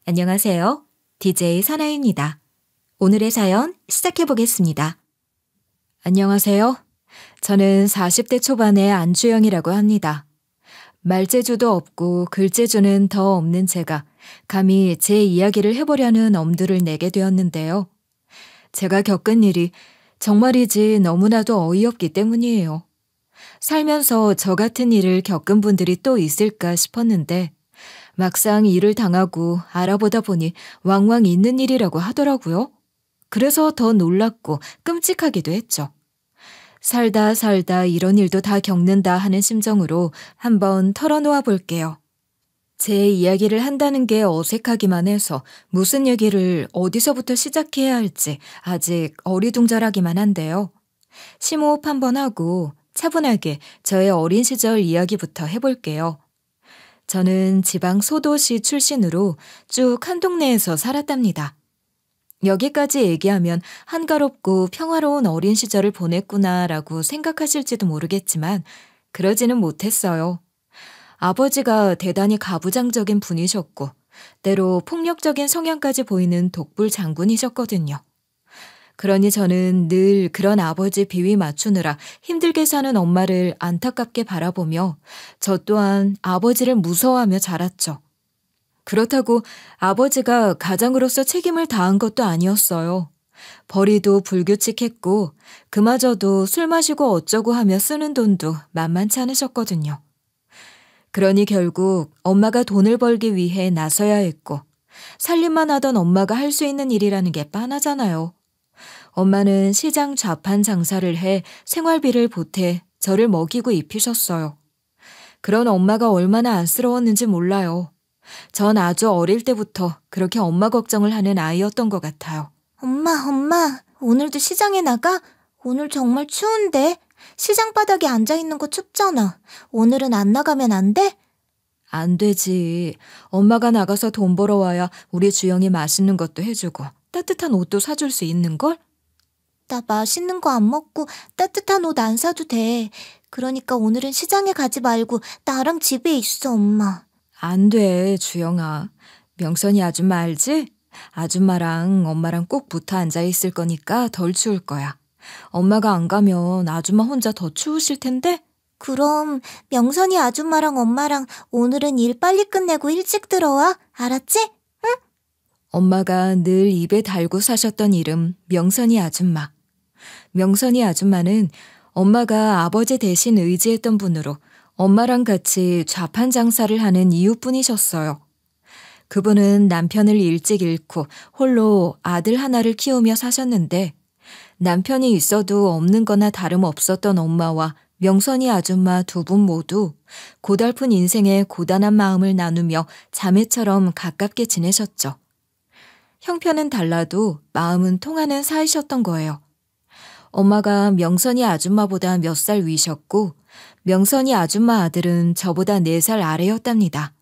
안녕하세요. DJ 사나입니다. 오늘의 사연 시작해 보겠습니다. 안녕하세요. 저는 40대 초반의 안주영이라고 합니다. 말재주도 없고 글재주는 더 없는 제가 감히 제 이야기를 해보려는 엄두를 내게 되었는데요. 제가 겪은 일이 정말이지 너무나도 어이없기 때문이에요. 살면서 저 같은 일을 겪은 분들이 또 있을까 싶었는데 막상 일을 당하고 알아보다 보니 왕왕 있는 일이라고 하더라고요. 그래서 더 놀랍고 끔찍하기도 했죠. 살다 이런 일도 다 겪는다 하는 심정으로 한번 털어놓아 볼게요. 제 이야기를 한다는 게 어색하기만 해서 무슨 얘기를 어디서부터 시작해야 할지 아직 어리둥절하기만 한데요. 심호흡 한번 하고 차분하게 저의 어린 시절 이야기부터 해볼게요. 저는 지방 소도시 출신으로 쭉 한 동네에서 살았답니다. 여기까지 얘기하면 한가롭고 평화로운 어린 시절을 보냈구나라고 생각하실지도 모르겠지만 그러지는 못했어요. 아버지가 대단히 가부장적인 분이셨고 때로 폭력적인 성향까지 보이는 독불 장군이셨거든요. 그러니 저는 늘 그런 아버지 비위 맞추느라 힘들게 사는 엄마를 안타깝게 바라보며 저 또한 아버지를 무서워하며 자랐죠. 그렇다고 아버지가 가장으로서 책임을 다한 것도 아니었어요. 벌이도 불규칙했고 그마저도 술 마시고 어쩌고 하며 쓰는 돈도 만만치 않으셨거든요. 그러니 결국 엄마가 돈을 벌기 위해 나서야 했고 살림만 하던 엄마가 할 수 있는 일이라는 게 뻔하잖아요. 엄마는 시장 좌판 장사를 해 생활비를 보태 저를 먹이고 입히셨어요. 그런 엄마가 얼마나 안쓰러웠는지 몰라요. 전 아주 어릴 때부터 그렇게 엄마 걱정을 하는 아이였던 것 같아요. 엄마, 오늘도 시장에 나가? 오늘 정말 추운데? 시장 바닥에 앉아있는 거 춥잖아. 오늘은 안 나가면 안 돼? 안 되지. 엄마가 나가서 돈 벌어와야 우리 주영이 맛있는 것도 해주고 따뜻한 옷도 사줄 수 있는걸? 나 맛있는 거 안 먹고 따뜻한 옷 안 사도 돼. 그러니까 오늘은 시장에 가지 말고 나랑 집에 있어, 엄마. 안 돼, 주영아. 명선이 아줌마 알지? 아줌마랑 엄마랑 꼭 붙어 앉아있을 거니까 덜 추울 거야. 엄마가 안 가면 아줌마 혼자 더 추우실 텐데? 그럼 명선이 아줌마랑 엄마랑 오늘은 일 빨리 끝내고 일찍 들어와. 알았지? 엄마가 늘 입에 달고 사셨던 이름 명선이 아줌마. 명선이 아줌마는 엄마가 아버지 대신 의지했던 분으로 엄마랑 같이 좌판 장사를 하는 이웃분이셨어요. 그분은 남편을 일찍 잃고 홀로 아들 하나를 키우며 사셨는데 남편이 있어도 없는 거나 다름없었던 엄마와 명선이 아줌마 두 분 모두 고달픈 인생의 고단한 마음을 나누며 자매처럼 가깝게 지내셨죠. 형편은 달라도 마음은 통하는 사이셨던 거예요. 엄마가 명선이 아줌마보다 몇 살 위셨고 명선이 아줌마 아들은 저보다 4살 아래였답니다.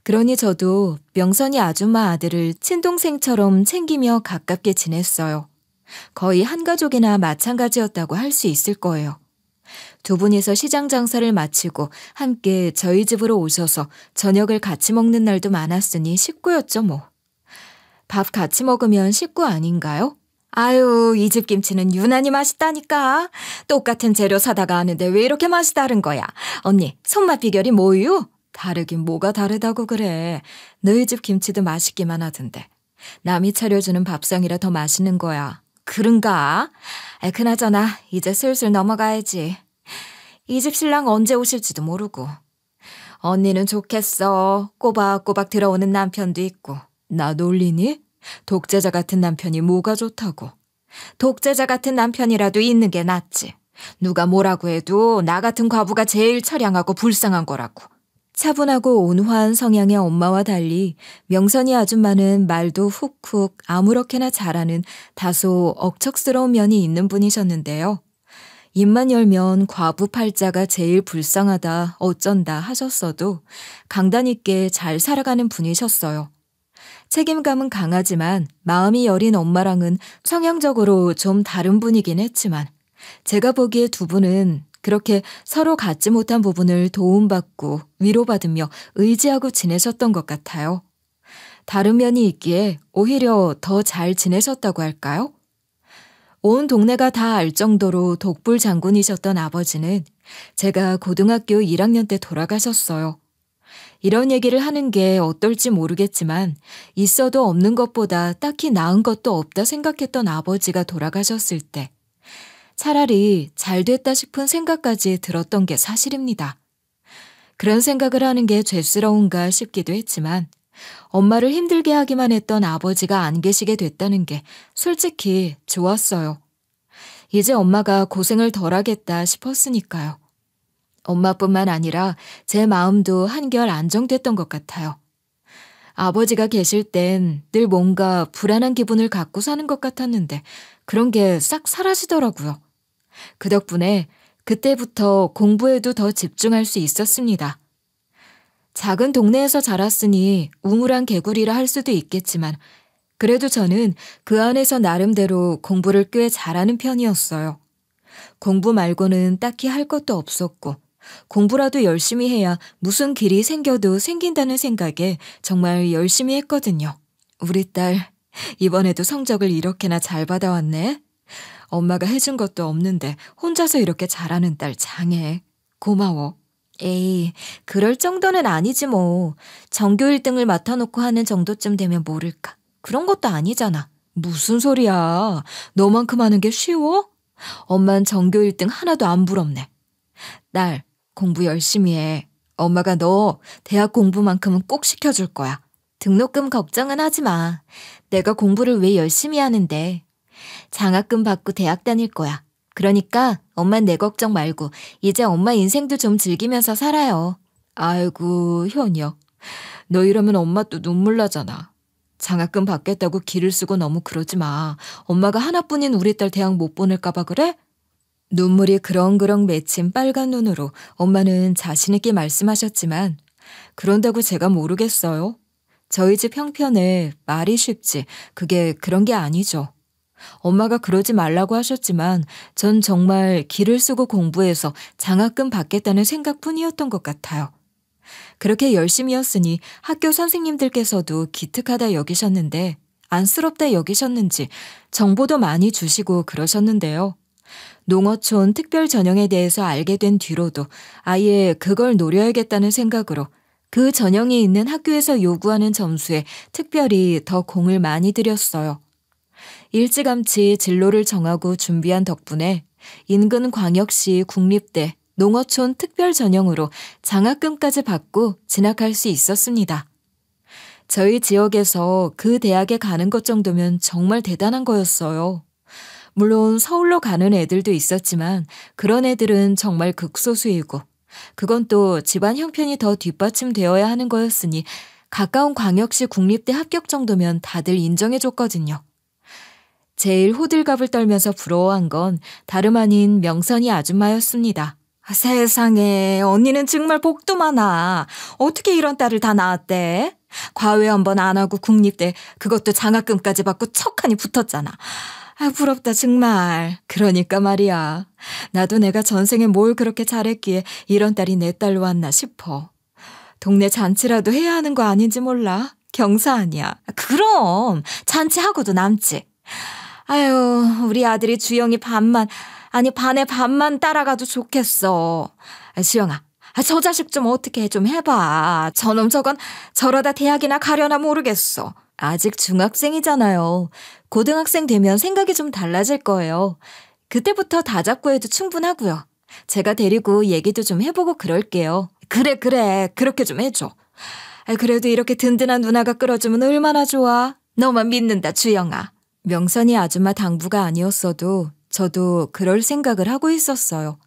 그러니 저도 명선이 아줌마 아들을 친동생처럼 챙기며 가깝게 지냈어요. 거의 한 가족이나 마찬가지였다고 할 수 있을 거예요. 두 분이서 시장 장사를 마치고 함께 저희 집으로 오셔서 저녁을 같이 먹는 날도 많았으니 식구였죠 뭐. 밥 같이 먹으면 식구 아닌가요? 아유, 이 집 김치는 유난히 맛있다니까. 똑같은 재료 사다가 하는데 왜 이렇게 맛이 다른 거야? 언니, 손맛 비결이 뭐유? 다르긴 뭐가 다르다고 그래. 너희 집 김치도 맛있기만 하던데. 남이 차려주는 밥상이라 더 맛있는 거야. 그런가? 그나저나 이제 슬슬 넘어가야지. 이 집 신랑 언제 오실지도 모르고. 언니는 좋겠어. 꼬박꼬박 들어오는 남편도 있고. 나 놀리니? 독재자 같은 남편이 뭐가 좋다고. 독재자 같은 남편이라도 있는 게 낫지. 누가 뭐라고 해도 나 같은 과부가 제일 처량하고 불쌍한 거라고. 차분하고 온화한 성향의 엄마와 달리 명선이 아줌마는 말도 훅훅 아무렇게나 잘하는 다소 억척스러운 면이 있는 분이셨는데요. 입만 열면 과부 팔자가 제일 불쌍하다 어쩐다 하셨어도 강단 있게 잘 살아가는 분이셨어요. 책임감은 강하지만 마음이 여린 엄마랑은 성향적으로 좀 다른 분이긴 했지만 제가 보기에 두 분은 그렇게 서로 갖지 못한 부분을 도움받고 위로받으며 의지하고 지내셨던 것 같아요. 다른 면이 있기에 오히려 더 잘 지내셨다고 할까요? 온 동네가 다 알 정도로 독불 장군이셨던 아버지는 제가 고등학교 1학년 때 돌아가셨어요. 이런 얘기를 하는 게 어떨지 모르겠지만 있어도 없는 것보다 딱히 나은 것도 없다 생각했던 아버지가 돌아가셨을 때 차라리 잘 됐다 싶은 생각까지 들었던 게 사실입니다. 그런 생각을 하는 게 죄스러운가 싶기도 했지만 엄마를 힘들게 하기만 했던 아버지가 안 계시게 됐다는 게 솔직히 좋았어요. 이제 엄마가 고생을 덜 하겠다 싶었으니까요. 엄마뿐만 아니라 제 마음도 한결 안정됐던 것 같아요. 아버지가 계실 땐 늘 뭔가 불안한 기분을 갖고 사는 것 같았는데 그런 게 싹 사라지더라고요. 그 덕분에 그때부터 공부에도 더 집중할 수 있었습니다. 작은 동네에서 자랐으니 우물안 개구리라 할 수도 있겠지만 그래도 저는 그 안에서 나름대로 공부를 꽤 잘하는 편이었어요. 공부 말고는 딱히 할 것도 없었고 공부라도 열심히 해야 무슨 길이 생겨도 생긴다는 생각에 정말 열심히 했거든요. 우리 딸 이번에도 성적을 이렇게나 잘 받아왔네. 엄마가 해준 것도 없는데 혼자서 이렇게 잘하는 딸 장해. 고마워. 에이, 그럴 정도는 아니지 뭐. 전교 1등을 맡아놓고 하는 정도쯤 되면 모를까. 그런 것도 아니잖아. 무슨 소리야. 너만큼 하는 게 쉬워? 엄만 전교 1등 하나도 안 부럽네. 딸, 공부 열심히 해. 엄마가 너 대학 공부만큼은 꼭 시켜줄 거야. 등록금 걱정은 하지 마. 내가 공부를 왜 열심히 하는데. 장학금 받고 대학 다닐 거야. 그러니까 엄만 내 걱정 말고 이제 엄마 인생도 좀 즐기면서 살아요. 아이고 현이야. 너 이러면 엄마 또 눈물 나잖아. 장학금 받겠다고 기를 쓰고 너무 그러지 마. 엄마가 하나뿐인 우리 딸 대학 못 보낼까 봐 그래? 눈물이 그렁그렁 맺힌 빨간 눈으로 엄마는 자신 있게 말씀하셨지만 그런다고 제가 모르겠어요. 저희 집 형편에 말이 쉽지 그게 그런 게 아니죠. 엄마가 그러지 말라고 하셨지만 전 정말 기를 쓰고 공부해서 장학금 받겠다는 생각뿐이었던 것 같아요. 그렇게 열심히였으니 학교 선생님들께서도 기특하다 여기셨는데 안쓰럽다 여기셨는지 정보도 많이 주시고 그러셨는데요. 농어촌 특별 전형에 대해서 알게 된 뒤로도 아예 그걸 노려야겠다는 생각으로 그 전형이 있는 학교에서 요구하는 점수에 특별히 더 공을 많이 들였어요. 일찌감치 진로를 정하고 준비한 덕분에 인근 광역시 국립대 농어촌 특별 전형으로 장학금까지 받고 진학할 수 있었습니다. 저희 지역에서 그 대학에 가는 것 정도면 정말 대단한 거였어요. 물론 서울로 가는 애들도 있었지만 그런 애들은 정말 극소수이고 그건 또 집안 형편이 더 뒷받침되어야 하는 거였으니 가까운 광역시 국립대 합격 정도면 다들 인정해줬거든요. 제일 호들갑을 떨면서 부러워한 건 다름 아닌 명선이 아줌마였습니다. 세상에 언니는 정말 복도 많아. 어떻게 이런 딸을 다 낳았대? 과외 한번 안 하고 국립대 그것도 장학금까지 받고 척하니 붙었잖아. 부럽다 정말. 그러니까 말이야. 나도 내가 전생에 뭘 그렇게 잘했기에 이런 딸이 내 딸로 왔나 싶어. 동네 잔치라도 해야 하는 거 아닌지 몰라. 경사 아니야. 그럼 잔치하고도 남지. 아유 우리 아들이 주영이 반의 반만 따라가도 좋겠어. 수영아 저 자식 좀 어떻게 좀 해봐. 저놈 저건 저러다 대학이나 가려나 모르겠어. 아직 중학생이잖아요. 고등학생 되면 생각이 좀 달라질 거예요. 그때부터 다 잡고 해도 충분하고요. 제가 데리고 얘기도 좀 해보고 그럴게요. 그래 그렇게 좀 해줘. 그래도 이렇게 든든한 누나가 끌어주면 얼마나 좋아. 너만 믿는다 주영아. 명선이 아줌마 당부가 아니었어도 저도 그럴 생각을 하고 있었어요.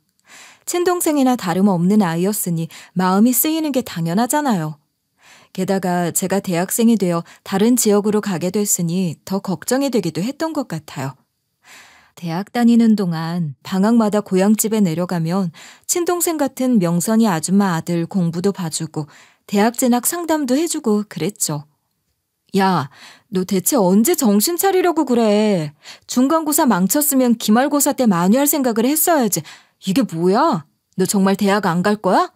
친동생이나 다름없는 아이였으니 마음이 쓰이는 게 당연하잖아요. 게다가 제가 대학생이 되어 다른 지역으로 가게 됐으니 더 걱정이 되기도 했던 것 같아요. 대학 다니는 동안 방학마다 고향집에 내려가면 친동생 같은 명선이 아줌마 아들 공부도 봐주고 대학 진학 상담도 해주고 그랬죠. 야, 너 대체 언제 정신 차리려고 그래? 중간고사 망쳤으면 기말고사 때 많이 할 생각을 했어야지. 이게 뭐야? 너 정말 대학 안 갈 거야?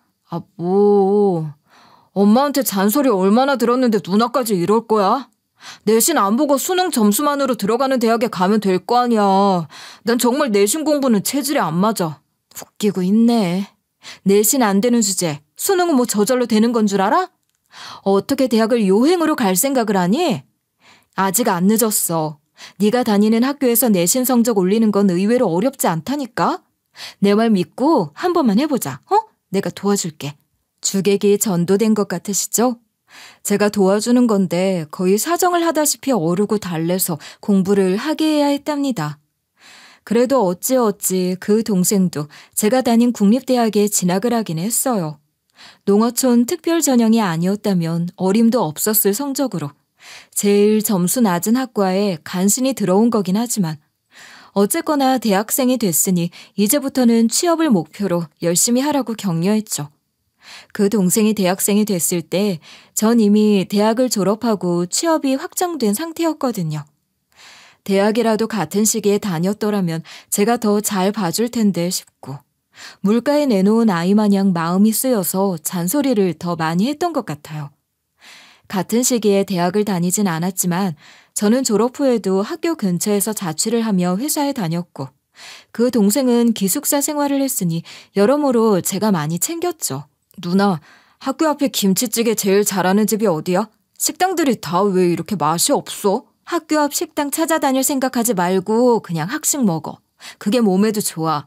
엄마한테 잔소리 얼마나 들었는데 누나까지 이럴 거야? 내신 안 보고 수능 점수만으로 들어가는 대학에 가면 될 거 아니야. 난 정말 내신 공부는 체질이 안 맞아. 웃기고 있네. 내신 안 되는 주제, 수능은 뭐 저절로 되는 건 줄 알아? 어떻게 대학을 요행으로 갈 생각을 하니? 아직 안 늦었어. 네가 다니는 학교에서 내신 성적 올리는 건 의외로 어렵지 않다니까? 내 말 믿고 한 번만 해보자. 내가 도와줄게. 주객이 전도된 것 같으시죠? 제가 도와주는 건데 거의 사정을 하다시피 어르고 달래서 공부를 하게 해야 했답니다. 그래도 어찌어찌 그 동생도 제가 다닌 국립대학에 진학을 하긴 했어요. 농어촌 특별 전형이 아니었다면 어림도 없었을 성적으로 제일 점수 낮은 학과에 간신히 들어온 거긴 하지만 어쨌거나 대학생이 됐으니 이제부터는 취업을 목표로 열심히 하라고 격려했죠. 그 동생이 대학생이 됐을 때 전 이미 대학을 졸업하고 취업이 확정된 상태였거든요. 대학이라도 같은 시기에 다녔더라면 제가 더 잘 봐줄 텐데 싶고 물가에 내놓은 아이 마냥 마음이 쓰여서 잔소리를 더 많이 했던 것 같아요. 같은 시기에 대학을 다니진 않았지만 저는 졸업 후에도 학교 근처에서 자취를 하며 회사에 다녔고 그 동생은 기숙사 생활을 했으니 여러모로 제가 많이 챙겼죠. 누나, 학교 앞에 김치찌개 제일 잘하는 집이 어디야? 식당들이 다 왜 이렇게 맛이 없어? 학교 앞 식당 찾아다닐 생각하지 말고 그냥 학식 먹어. 그게 몸에도 좋아.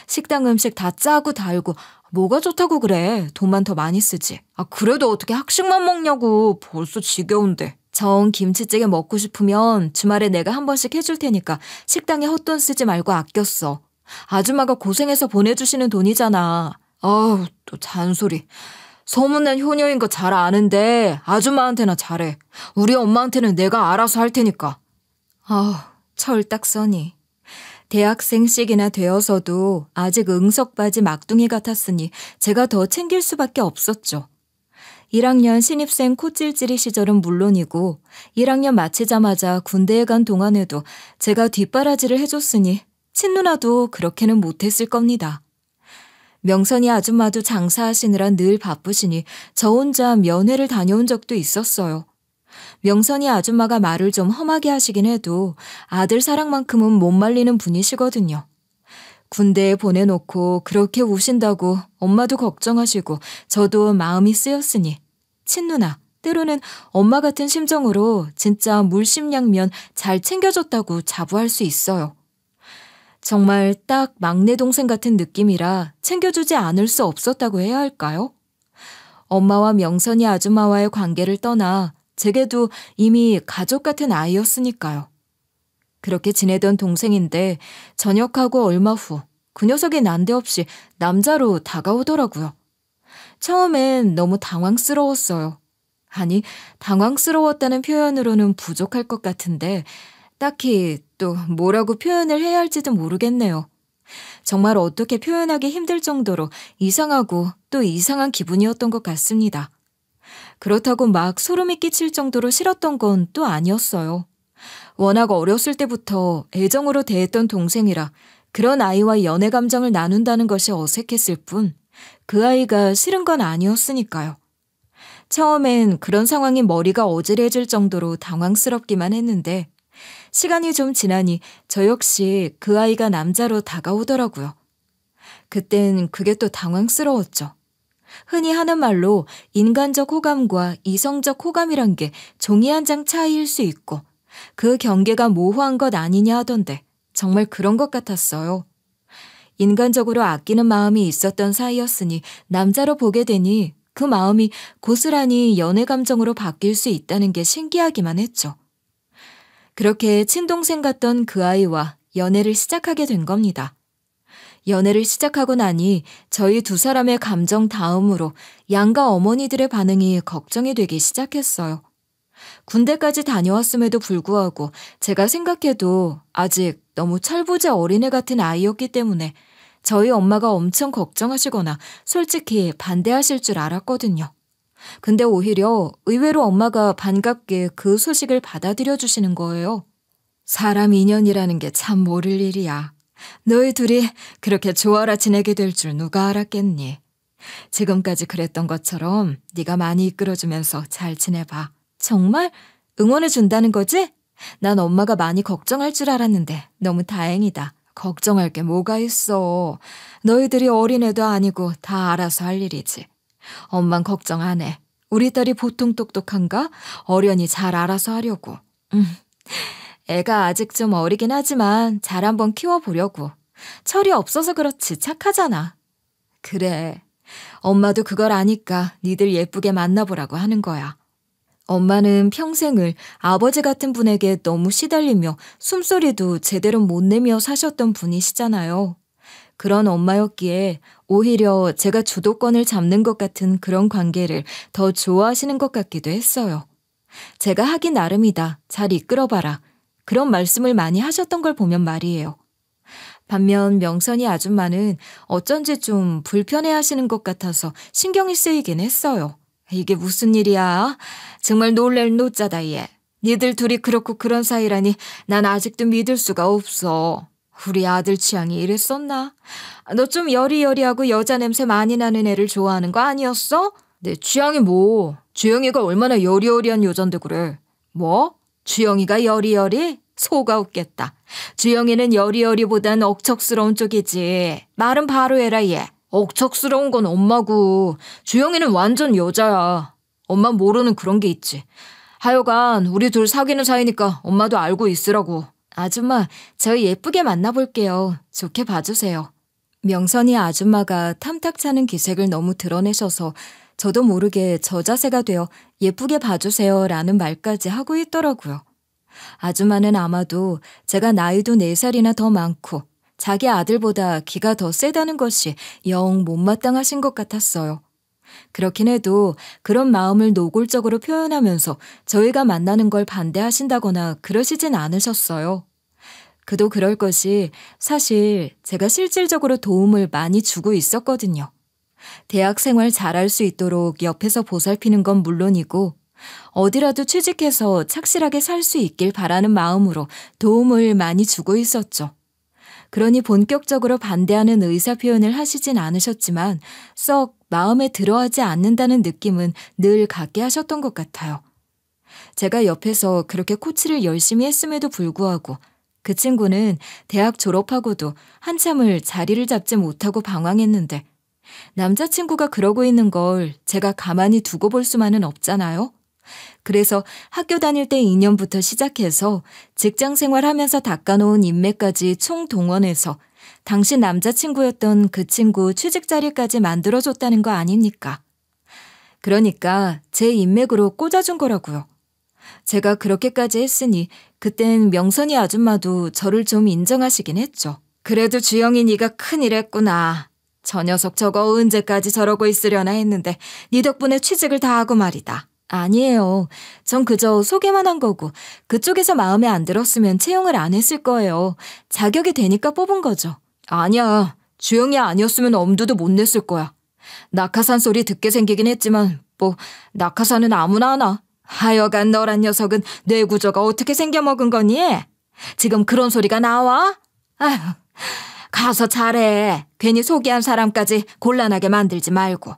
식당 음식 다 짜고 달고 뭐가 좋다고 그래. 돈만 더 많이 쓰지. 그래도 어떻게 학식만 먹냐고. 벌써 지겨운데. 정 김치찌개 먹고 싶으면 주말에 내가 한 번씩 해줄 테니까 식당에 헛돈 쓰지 말고 아껴 써. 아줌마가 고생해서 보내주시는 돈이잖아. 또 잔소리. 소문난 효녀인 거 잘 아는데 아줌마한테나 잘해. 우리 엄마한테는 내가 알아서 할 테니까. 철딱 써니. 대학생씩이나 되어서도 아직 응석바지 막둥이 같았으니 제가 더 챙길 수밖에 없었죠. 1학년 신입생 코찔찔이 시절은 물론이고 1학년 마치자마자 군대에 간 동안에도 제가 뒷바라지를 해줬으니 친누나도 그렇게는 못했을 겁니다. 명선이 아줌마도 장사하시느라 늘 바쁘시니 저 혼자 면회를 다녀온 적도 있었어요. 명선이 아줌마가 말을 좀 험하게 하시긴 해도 아들 사랑만큼은 못 말리는 분이시거든요. 군대에 보내놓고 그렇게 우신다고 엄마도 걱정하시고 저도 마음이 쓰였으니 친누나, 때로는 엄마 같은 심정으로 진짜 물심양면 잘 챙겨줬다고 자부할 수 있어요. 정말 딱 막내 동생 같은 느낌이라 챙겨주지 않을 수 없었다고 해야 할까요? 엄마와 명선이 아줌마와의 관계를 떠나 제게도 이미 가족 같은 아이였으니까요. 그렇게 지내던 동생인데 전역하고 얼마 후 그 녀석이 난데없이 남자로 다가오더라고요. 처음엔 너무 당황스러웠어요. 아니, 당황스러웠다는 표현으로는 부족할 것 같은데 딱히 또 뭐라고 표현을 해야 할지도 모르겠네요. 정말 어떻게 표현하기 힘들 정도로 이상하고 또 이상한 기분이었던 것 같습니다. 그렇다고 막 소름이 끼칠 정도로 싫었던 건 또 아니었어요. 워낙 어렸을 때부터 애정으로 대했던 동생이라 그런 아이와 연애 감정을 나눈다는 것이 어색했을 뿐 그 아이가 싫은 건 아니었으니까요. 처음엔 그런 상황이 머리가 어지러질 정도로 당황스럽기만 했는데 시간이 좀 지나니 저 역시 그 아이가 남자로 다가오더라고요. 그땐 그게 또 당황스러웠죠. 흔히 하는 말로 인간적 호감과 이성적 호감이란 게 종이 한 장 차이일 수 있고 그 경계가 모호한 것 아니냐 하던데 정말 그런 것 같았어요. 인간적으로 아끼는 마음이 있었던 사이였으니 남자로 보게 되니 그 마음이 고스란히 연애 감정으로 바뀔 수 있다는 게 신기하기만 했죠. 그렇게 친동생 같던 그 아이와 연애를 시작하게 된 겁니다. 연애를 시작하고 나니 저희 두 사람의 감정 다음으로 양가 어머니들의 반응이 걱정이 되기 시작했어요. 군대까지 다녀왔음에도 불구하고 제가 생각해도 아직 너무 철부지 어린애 같은 아이였기 때문에 저희 엄마가 엄청 걱정하시거나 솔직히 반대하실 줄 알았거든요. 근데 오히려 의외로 엄마가 반갑게 그 소식을 받아들여 주시는 거예요. 사람 인연이라는 게 참 모를 일이야. 너희 둘이 그렇게 좋아라 지내게 될 줄 누가 알았겠니? 지금까지 그랬던 것처럼 네가 많이 이끌어주면서 잘 지내봐. 정말? 응원해준다는 거지? 난 엄마가 많이 걱정할 줄 알았는데 너무 다행이다. 걱정할 게 뭐가 있어. 너희들이 어린애도 아니고 다 알아서 할 일이지. 엄만 걱정 안 해. 우리 딸이 보통 똑똑한가? 어련히 잘 알아서 하려고. 애가 아직 좀 어리긴 하지만 잘 한번 키워보려고. 철이 없어서 그렇지 착하잖아. 그래. 엄마도 그걸 아니까 니들 예쁘게 만나보라고 하는 거야. 엄마는 평생을 아버지 같은 분에게 너무 시달리며 숨소리도 제대로 못 내며 사셨던 분이시잖아요. 그런 엄마였기에 오히려 제가 주도권을 잡는 것 같은 그런 관계를 더 좋아하시는 것 같기도 했어요. 제가 하기 나름이다. 잘 이끌어봐라. 그런 말씀을 많이 하셨던 걸 보면 말이에요. 반면 명선이 아줌마는 어쩐지 좀 불편해하시는 것 같아서 신경이 쓰이긴 했어요. 이게 무슨 일이야? 정말 놀랄 노짜다 얘. 니들 둘이 그렇고 그런 사이라니 난 아직도 믿을 수가 없어. 우리 아들 취향이 이랬었나? 너 좀 여리여리하고 여자 냄새 많이 나는 애를 좋아하는 거 아니었어? 내 취향이 뭐? 주영이가 얼마나 여리여리한 여잔데 그래. 뭐? 주영이가 여리여리? 소가 웃겠다. 주영이는 여리여리보단 억척스러운 쪽이지. 말은 바로 해라 얘. 억척스러운 건 엄마고 주영이는 완전 여자야. 엄마 모르는 그런 게 있지. 하여간 우리 둘 사귀는 사이니까 엄마도 알고 있으라고. 아줌마, 저희 예쁘게 만나볼게요. 좋게 봐주세요. 명선이 아줌마가 탐탁 차는 기색을 너무 드러내셔서 저도 모르게 저자세가 되어 예쁘게 봐주세요 라는 말까지 하고 있더라고요. 아줌마는 아마도 제가 나이도 4살이나 더 많고 자기 아들보다 기가 더 세다는 것이 영 못마땅하신 것 같았어요. 그렇긴 해도 그런 마음을 노골적으로 표현하면서 저희가 만나는 걸 반대하신다거나 그러시진 않으셨어요. 그도 그럴 것이 사실 제가 실질적으로 도움을 많이 주고 있었거든요. 대학 생활 잘할 수 있도록 옆에서 보살피는 건 물론이고 어디라도 취직해서 착실하게 살 수 있길 바라는 마음으로 도움을 많이 주고 있었죠. 그러니 본격적으로 반대하는 의사표현을 하시진 않으셨지만 썩 마음에 들어하지 않는다는 느낌은 늘 갖게 하셨던 것 같아요. 제가 옆에서 그렇게 코치를 열심히 했음에도 불구하고 그 친구는 대학 졸업하고도 한참을 자리를 잡지 못하고 방황했는데 남자친구가 그러고 있는 걸 제가 가만히 두고 볼 수만은 없잖아요. 그래서 학교 다닐 때 인연부터 시작해서 직장 생활하면서 닦아놓은 인맥까지 총동원해서 당시 남자친구였던 그 친구 취직 자리까지 만들어줬다는 거 아닙니까? 그러니까 제 인맥으로 꽂아준 거라고요. 제가 그렇게까지 했으니 그땐 명선이 아줌마도 저를 좀 인정하시긴 했죠. 그래도 주영이 네가 큰일 했구나. 저 녀석 저거 언제까지 저러고 있으려나 했는데 네 덕분에 취직을 다 하고 말이다. 아니에요. 전 그저 소개만 한 거고 그쪽에서 마음에 안 들었으면 채용을 안 했을 거예요. 자격이 되니까 뽑은 거죠. 아니야. 주영이 아니었으면 엄두도 못 냈을 거야. 낙하산 소리 듣게 생기긴 했지만 뭐 낙하산은 아무나 하나. 하여간 너란 녀석은 뇌 구조가 어떻게 생겨먹은 거니? 지금 그런 소리가 나와? 아휴, 가서 잘해. 괜히 소개한 사람까지 곤란하게 만들지 말고.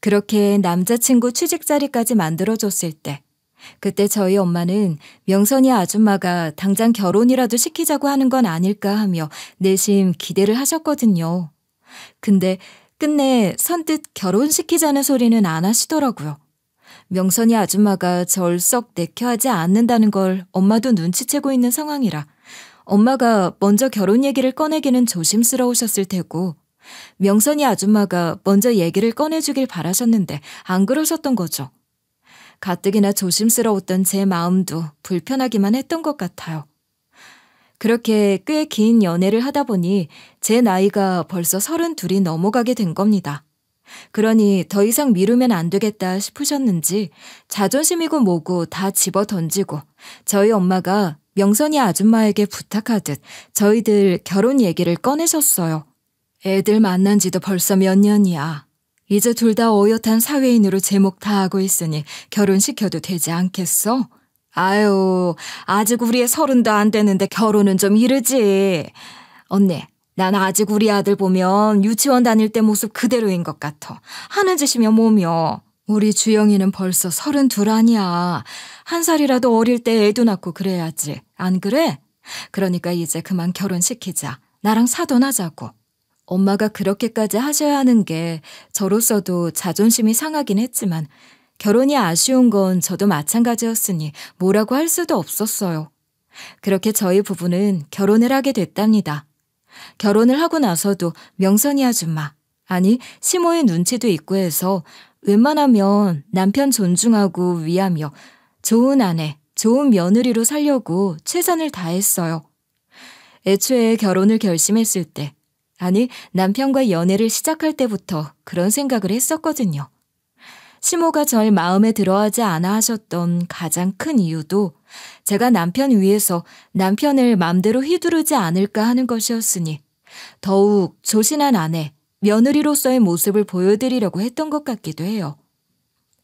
그렇게 남자친구 취직 자리까지 만들어줬을 때 그때 저희 엄마는 명선이 아줌마가 당장 결혼이라도 시키자고 하는 건 아닐까 하며 내심 기대를 하셨거든요. 근데 끝내 선뜻 결혼시키자는 소리는 안 하시더라고요. 명선이 아줌마가 절 썩 내켜하지 않는다는 걸 엄마도 눈치채고 있는 상황이라 엄마가 먼저 결혼 얘기를 꺼내기는 조심스러우셨을 테고 명선이 아줌마가 먼저 얘기를 꺼내주길 바라셨는데 안 그러셨던 거죠. 가뜩이나 조심스러웠던 제 마음도 불편하기만 했던 것 같아요. 그렇게 꽤 긴 연애를 하다 보니 제 나이가 벌써 32이 넘어가게 된 겁니다. 그러니 더 이상 미루면 안 되겠다 싶으셨는지 자존심이고 뭐고 다 집어 던지고 저희 엄마가 명선이 아줌마에게 부탁하듯 저희들 결혼 얘기를 꺼내셨어요. 애들 만난 지도 벌써 몇 년이야. 이제 둘 다 어엿한 사회인으로 제목 다 하고 있으니 결혼시켜도 되지 않겠어? 아유, 아직 우리의 30도 안 되는데 결혼은 좀 이르지. 언니, 난 아직 우리 아들 보면 유치원 다닐 때 모습 그대로인 것 같아. 하는 짓이면 뭐며. 우리 주영이는 벌써 32 아니야. 1살이라도 어릴 때 애도 낳고 그래야지. 안 그래? 그러니까 이제 그만 결혼시키자. 나랑 사돈하자고. 엄마가 그렇게까지 하셔야 하는 게 저로서도 자존심이 상하긴 했지만 결혼이 아쉬운 건 저도 마찬가지였으니 뭐라고 할 수도 없었어요. 그렇게 저희 부부는 결혼을 하게 됐답니다. 결혼을 하고 나서도 명선이 아줌마, 아니 시모의 눈치도 있고 해서 웬만하면 남편 존중하고 위하며 좋은 아내, 좋은 며느리로 살려고 최선을 다했어요. 애초에 결혼을 결심했을 때, 아니 남편과 연애를 시작할 때부터 그런 생각을 했었거든요. 시모가 절 마음에 들어하지 않아 하셨던 가장 큰 이유도 제가 남편 위에서 남편을 맘대로 휘두르지 않을까 하는 것이었으니 더욱 조신한 아내, 며느리로서의 모습을 보여드리려고 했던 것 같기도 해요.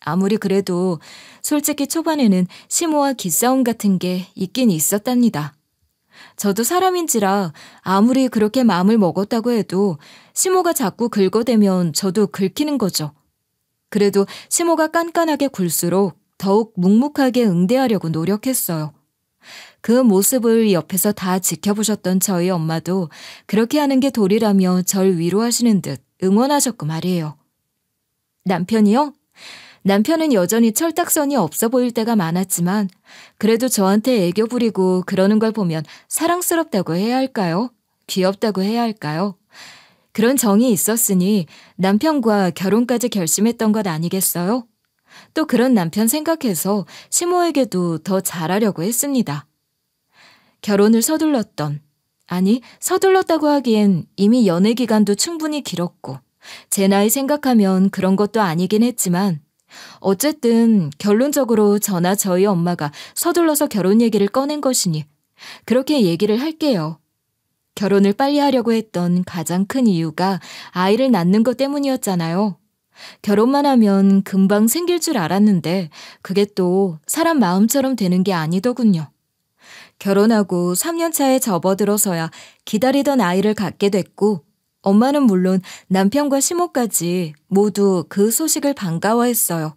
아무리 그래도 솔직히 초반에는 시모와 기싸움 같은 게 있긴 있었답니다. 저도 사람인지라 아무리 그렇게 마음을 먹었다고 해도 시모가 자꾸 긁어대면 저도 긁히는 거죠. 그래도 시모가 깐깐하게 굴수록 더욱 묵묵하게 응대하려고 노력했어요. 그 모습을 옆에서 다 지켜보셨던 저희 엄마도 그렇게 하는 게 도리라며 절 위로하시는 듯 응원하셨고 말이에요. 남편이요? 남편은 여전히 철딱선이 없어 보일 때가 많았지만 그래도 저한테 애교 부리고 그러는 걸 보면 사랑스럽다고 해야 할까요? 귀엽다고 해야 할까요? 그런 정이 있었으니 남편과 결혼까지 결심했던 것 아니겠어요? 또 그런 남편 생각해서 시모에게도 더 잘하려고 했습니다. 결혼을 서둘렀다고 하기엔 이미 연애 기간도 충분히 길었고 제 나이 생각하면 그런 것도 아니긴 했지만 어쨌든 결론적으로 저나 저희 엄마가 서둘러서 결혼 얘기를 꺼낸 것이니 그렇게 얘기를 할게요. 결혼을 빨리 하려고 했던 가장 큰 이유가 아이를 낳는 것 때문이었잖아요. 결혼만 하면 금방 생길 줄 알았는데 그게 또 사람 마음처럼 되는 게 아니더군요. 결혼하고 3년 차에 접어들어서야 기다리던 아이를 갖게 됐고 엄마는 물론 남편과 시모까지 모두 그 소식을 반가워했어요.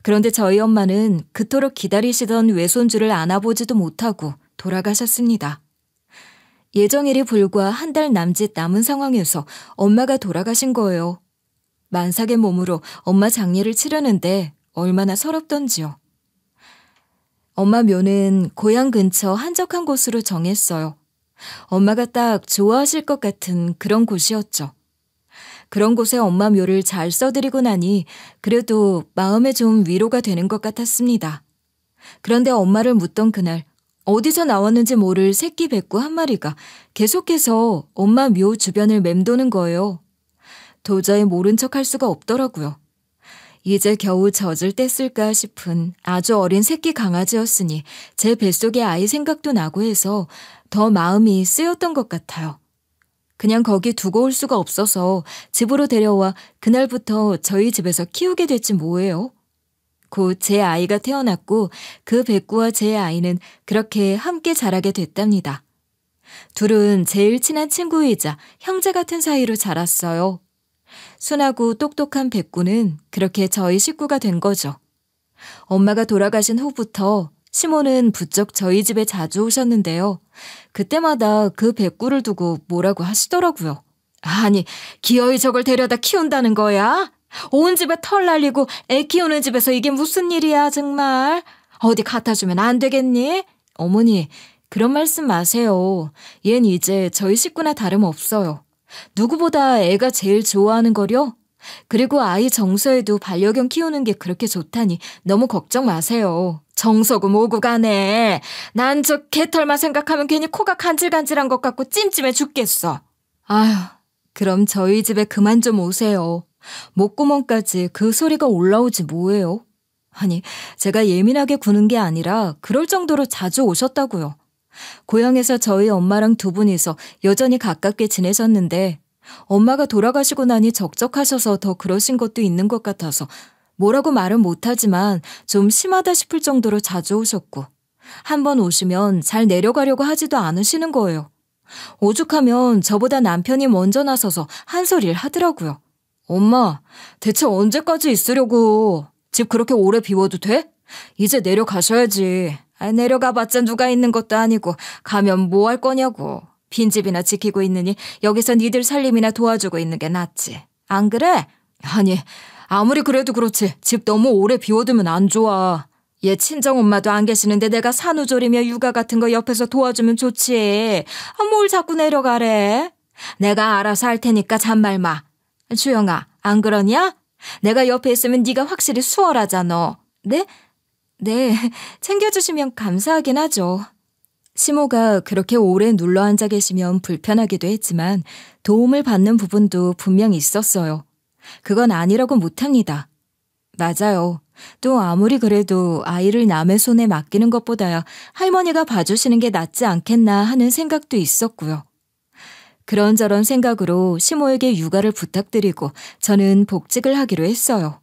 그런데 저희 엄마는 그토록 기다리시던 외손주를 안아보지도 못하고 돌아가셨습니다. 예정일이 불과 1달 남짓 남은 상황에서 엄마가 돌아가신 거예요. 만삭의 몸으로 엄마 장례를 치르는데 얼마나 서럽던지요. 엄마 묘는 고향 근처 한적한 곳으로 정했어요. 엄마가 딱 좋아하실 것 같은 그런 곳이었죠. 그런 곳에 엄마 묘를 잘 써드리고 나니 그래도 마음에 좀 위로가 되는 것 같았습니다. 그런데 엄마를 묻던 그날 어디서 나왔는지 모를 새끼 백구 한 마리가 계속해서 엄마 묘 주변을 맴도는 거예요. 도저히 모른 척할 수가 없더라고요. 이제 겨우 젖을 뗐을까 싶은 아주 어린 새끼 강아지였으니 제 뱃속에 아이 생각도 나고 해서 더 마음이 쓰였던 것 같아요. 그냥 거기 두고 올 수가 없어서 집으로 데려와 그날부터 저희 집에서 키우게 됐지 뭐예요. 곧 제 아이가 태어났고 그 백구와 제 아이는 그렇게 함께 자라게 됐답니다. 둘은 제일 친한 친구이자 형제 같은 사이로 자랐어요. 순하고 똑똑한 백구는 그렇게 저희 식구가 된 거죠. 엄마가 돌아가신 후부터 시모는 부쩍 저희 집에 자주 오셨는데요. 그때마다 그 백구를 두고 뭐라고 하시더라고요. 아니, 기어이 저걸 데려다 키운다는 거야? 온 집에 털 날리고 애 키우는 집에서 이게 무슨 일이야 정말? 어디 갖다 주면 안 되겠니? 어머니, 그런 말씀 마세요. 얜 이제 저희 식구나 다름없어요. 누구보다 애가 제일 좋아하는 거려? 그리고 아이 정서에도 반려견 키우는 게 그렇게 좋다니 너무 걱정 마세요. 정서고 뭐고 가네. 난 저 개털만 생각하면 괜히 코가 간질간질한 것 같고 찜찜해 죽겠어. 아휴, 그럼 저희 집에 그만 좀 오세요. 목구멍까지 그 소리가 올라오지 뭐예요? 아니, 제가 예민하게 구는 게 아니라 그럴 정도로 자주 오셨다고요. 고향에서 저희 엄마랑 두 분이서 여전히 가깝게 지내셨는데 엄마가 돌아가시고 나니 적적하셔서 더 그러신 것도 있는 것 같아서 뭐라고 말은 못하지만 좀 심하다 싶을 정도로 자주 오셨고 한 번 오시면 잘 내려가려고 하지도 않으시는 거예요. 오죽하면 저보다 남편이 먼저 나서서 한 소리를 하더라고요. 엄마, 대체 언제까지 있으려고? 집 그렇게 오래 비워도 돼? 이제 내려가셔야지. 내려가봤자 누가 있는 것도 아니고 가면 뭐 할 거냐고. 빈집이나 지키고 있느니 여기서 니들 살림이나 도와주고 있는 게 낫지. 안 그래? 아니, 아무리 그래도 그렇지. 집 너무 오래 비워두면 안 좋아. 얘 친정엄마도 안 계시는데 내가 산후조리며 육아 같은 거 옆에서 도와주면 좋지. 뭘 자꾸 내려가래? 내가 알아서 할 테니까 잔말 마. 주영아, 안 그러냐? 내가 옆에 있으면 네가 확실히 수월하잖아. 네? 네, 챙겨주시면 감사하긴 하죠. 시모가 그렇게 오래 눌러앉아 계시면 불편하기도 했지만 도움을 받는 부분도 분명 있었어요. 그건 아니라고 못합니다. 맞아요. 또 아무리 그래도 아이를 남의 손에 맡기는 것보다야 할머니가 봐주시는 게 낫지 않겠나 하는 생각도 있었고요. 그런저런 생각으로 시모에게 육아를 부탁드리고 저는 복직을 하기로 했어요.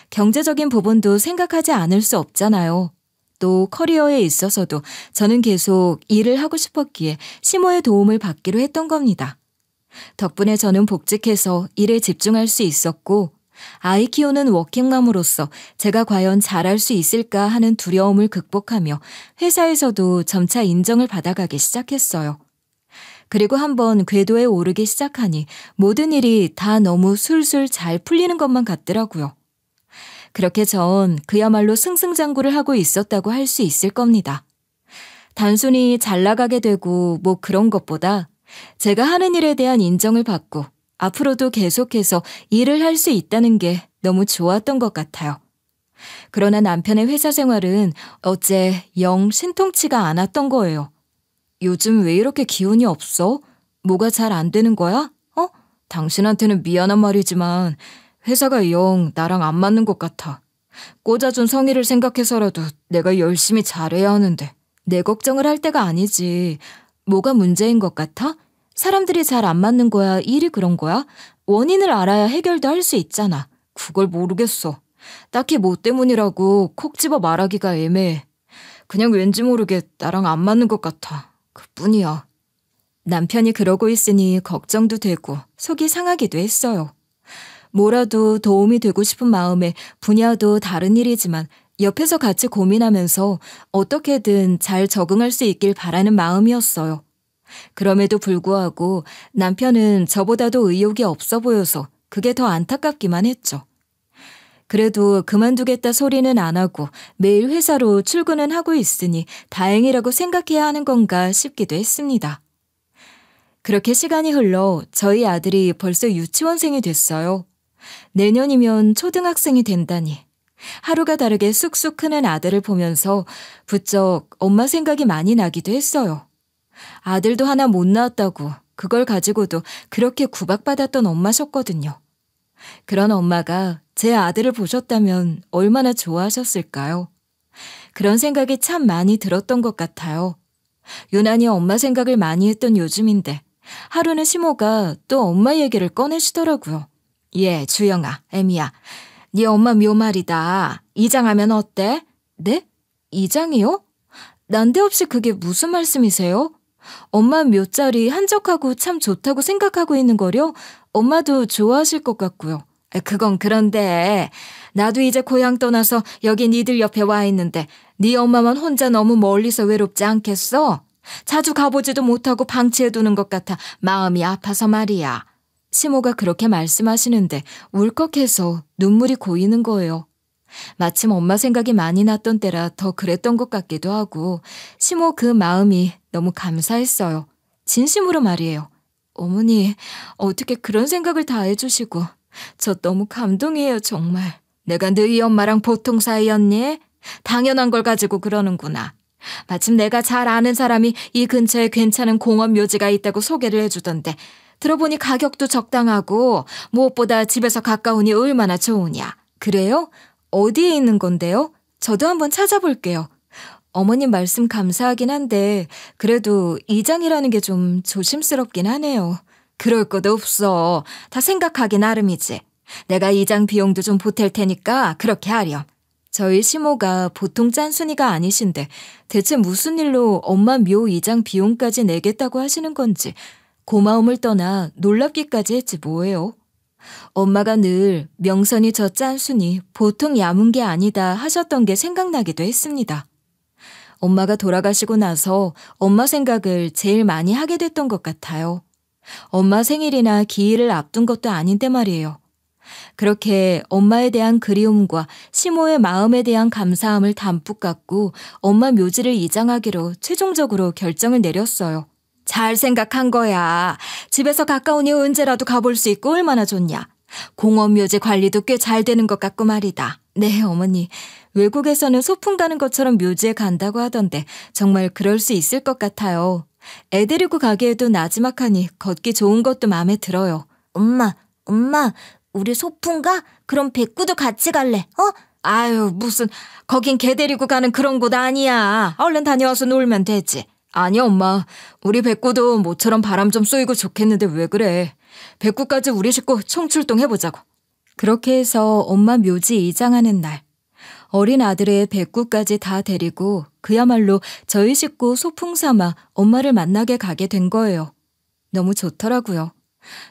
경제적인 부분도 생각하지 않을 수 없잖아요. 또 커리어에 있어서도 저는 계속 일을 하고 싶었기에 시모의 도움을 받기로 했던 겁니다. 덕분에 저는 복직해서 일에 집중할 수 있었고 아이 키우는 워킹맘으로서 제가 과연 잘할 수 있을까 하는 두려움을 극복하며 회사에서도 점차 인정을 받아가기 시작했어요. 그리고 한번 궤도에 오르기 시작하니 모든 일이 다 너무 술술 잘 풀리는 것만 같더라고요. 그렇게 전 그야말로 승승장구를 하고 있었다고 할 수 있을 겁니다. 단순히 잘 나가게 되고 뭐 그런 것보다 제가 하는 일에 대한 인정을 받고 앞으로도 계속해서 일을 할 수 있다는 게 너무 좋았던 것 같아요. 그러나 남편의 회사 생활은 어째 영 신통치가 않았던 거예요. 요즘 왜 이렇게 기운이 없어? 뭐가 잘 안 되는 거야? 당신한테는 미안한 말이지만 회사가 영 나랑 안 맞는 것 같아. 꽂아준 성의를 생각해서라도 내가 열심히 잘해야 하는데 내 걱정을 할 때가 아니지. 뭐가 문제인 것 같아? 사람들이 잘 안 맞는 거야? 일이 그런 거야? 원인을 알아야 해결도 할 수 있잖아. 그걸 모르겠어. 딱히 뭐 때문이라고 콕 집어 말하기가 애매해. 그냥 왠지 모르게 나랑 안 맞는 것 같아. 그뿐이야. 남편이 그러고 있으니 걱정도 되고 속이 상하기도 했어요. 뭐라도 도움이 되고 싶은 마음에 분야도 다른 일이지만 옆에서 같이 고민하면서 어떻게든 잘 적응할 수 있길 바라는 마음이었어요. 그럼에도 불구하고 남편은 저보다도 의욕이 없어 보여서 그게 더 안타깝기만 했죠. 그래도 그만두겠다 소리는 안 하고 매일 회사로 출근은 하고 있으니 다행이라고 생각해야 하는 건가 싶기도 했습니다. 그렇게 시간이 흘러 저희 아들이 벌써 유치원생이 됐어요. 내년이면 초등학생이 된다니. 하루가 다르게 쑥쑥 크는 아들을 보면서 부쩍 엄마 생각이 많이 나기도 했어요. 아들도 하나 못 낳았다고 그걸 가지고도 그렇게 구박받았던 엄마셨거든요. 그런 엄마가 제 아들을 보셨다면 얼마나 좋아하셨을까요? 그런 생각이 참 많이 들었던 것 같아요. 유난히 엄마 생각을 많이 했던 요즘인데 하루는 시모가 또 엄마 얘기를 꺼내시더라고요. 예, 주영아, 애미야. 네 엄마 묘말이다. 이장하면 어때? 네? 이장이요? 난데없이 그게 무슨 말씀이세요? 엄마 묘자리 한적하고 참 좋다고 생각하고 있는 거려? 엄마도 좋아하실 것 같고요. 그건 그런데 나도 이제 고향 떠나서 여기 니들 옆에 와 있는데 네 엄마만 혼자 너무 멀리서 외롭지 않겠어? 자주 가보지도 못하고 방치해두는 것 같아 마음이 아파서 말이야. 시모가 그렇게 말씀하시는데 울컥해서 눈물이 고이는 거예요. 마침 엄마 생각이 많이 났던 때라 더 그랬던 것 같기도 하고 시모 그 마음이 너무 감사했어요. 진심으로 말이에요. 어머니, 어떻게 그런 생각을 다 해주시고 저 너무 감동이에요 정말. 내가 너희 엄마랑 보통 사이였니? 당연한 걸 가지고 그러는구나. 마침 내가 잘 아는 사람이 이 근처에 괜찮은 공원 묘지가 있다고 소개를 해주던데 들어보니 가격도 적당하고 무엇보다 집에서 가까우니 얼마나 좋으냐. 그래요? 어디에 있는 건데요? 저도 한번 찾아볼게요. 어머님 말씀 감사하긴 한데 그래도 이장이라는 게 좀 조심스럽긴 하네요. 그럴 것도 없어. 다 생각하기 나름이지. 내가 이장 비용도 좀 보탤 테니까 그렇게 하렴. 저희 시모가 보통 짠순이가 아니신데 대체 무슨 일로 엄마 묘 이장 비용까지 내겠다고 하시는 건지 고마움을 떠나 놀랍기까지 했지 뭐예요. 엄마가 늘 명선이 저 짠순이 보통 야문 게 아니다 하셨던 게 생각나기도 했습니다. 엄마가 돌아가시고 나서 엄마 생각을 제일 많이 하게 됐던 것 같아요. 엄마 생일이나 기일을 앞둔 것도 아닌데 말이에요. 그렇게 엄마에 대한 그리움과 시모의 마음에 대한 감사함을 담뿍 갖고 엄마 묘지를 이장하기로 최종적으로 결정을 내렸어요. 잘 생각한 거야. 집에서 가까우니 언제라도 가볼 수 있고 얼마나 좋냐. 공원 묘지 관리도 꽤 잘 되는 것 같고 말이다. 네, 어머니. 외국에서는 소풍 가는 것처럼 묘지에 간다고 하던데 정말 그럴 수 있을 것 같아요. 애 데리고 가기에도 나지막하니 걷기 좋은 것도 마음에 들어요. 엄마, 우리 소풍 가? 그럼 백구도 같이 갈래, 어? 아유, 무슨 거긴 개 데리고 가는 그런 곳 아니야. 얼른 다녀와서 놀면 되지. 아니 엄마, 우리 백구도 모처럼 바람 좀 쏘이고 좋겠는데 왜 그래. 백구까지 우리 식구 총출동해보자고. 그렇게 해서 엄마 묘지 이장하는 날, 어린 아들의 백구까지 다 데리고 그야말로 저희 식구 소풍 삼아 엄마를 만나게 가게 된 거예요. 너무 좋더라고요.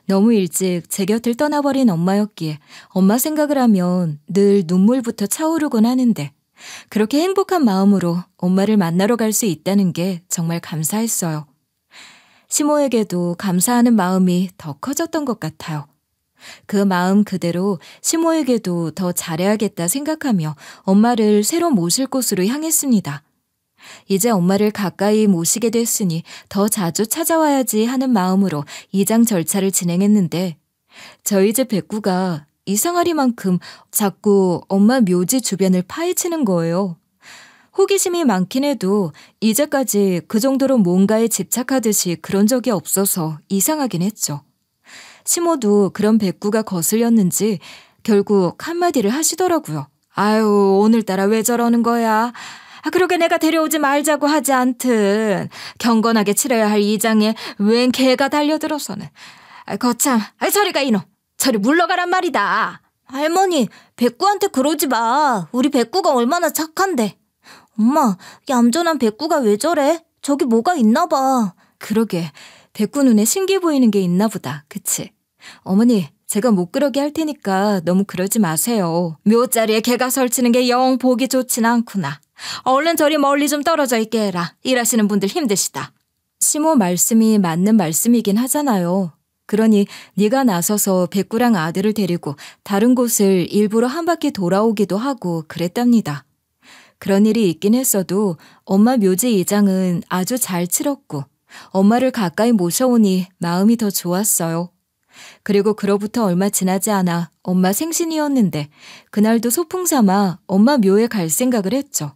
너무 일찍 제 곁을 떠나버린 엄마였기에 엄마 생각을 하면 늘 눈물부터 차오르곤 하는데 그렇게 행복한 마음으로 엄마를 만나러 갈 수 있다는 게 정말 감사했어요. 시모에게도 감사하는 마음이 더 커졌던 것 같아요. 그 마음 그대로 시모에게도 더 잘해야겠다 생각하며 엄마를 새로 모실 곳으로 향했습니다. 이제 엄마를 가까이 모시게 됐으니 더 자주 찾아와야지 하는 마음으로 이장 절차를 진행했는데 저희 집 백구가 이상하리만큼 자꾸 엄마 묘지 주변을 파헤치는 거예요. 호기심이 많긴 해도 이제까지 그 정도로 뭔가에 집착하듯이 그런 적이 없어서 이상하긴 했죠. 시모도 그런 백구가 거슬렸는지 결국 한마디를 하시더라고요. 아유, 오늘따라 왜 저러는 거야? 그러게 내가 데려오지 말자고 하지 않든 경건하게 치러야 할 이장에 웬 개가 달려들어서는. 거참, 저리가 이놈. 저리 물러가란 말이다. 할머니, 백구한테 그러지 마. 우리 백구가 얼마나 착한데. 엄마, 얌전한 백구가 왜 저래? 저기 뭐가 있나 봐. 그러게, 백구 눈에 신기 보이는 게 있나 보다. 그치? 어머니, 제가 못 그러게 할 테니까 너무 그러지 마세요. 묘자리에 개가 설치는 게 영 보기 좋진 않구나. 얼른 저리 멀리 좀 떨어져 있게 해라. 일하시는 분들 힘드시다. 시모 말씀이 맞는 말씀이긴 하잖아요. 그러니 네가 나서서 백구랑 아들을 데리고 다른 곳을 일부러 한 바퀴 돌아오기도 하고 그랬답니다. 그런 일이 있긴 했어도 엄마 묘지 이장은 아주 잘 치렀고 엄마를 가까이 모셔오니 마음이 더 좋았어요. 그리고 그로부터 얼마 지나지 않아 엄마 생신이었는데 그날도 소풍 삼아 엄마 묘에 갈 생각을 했죠.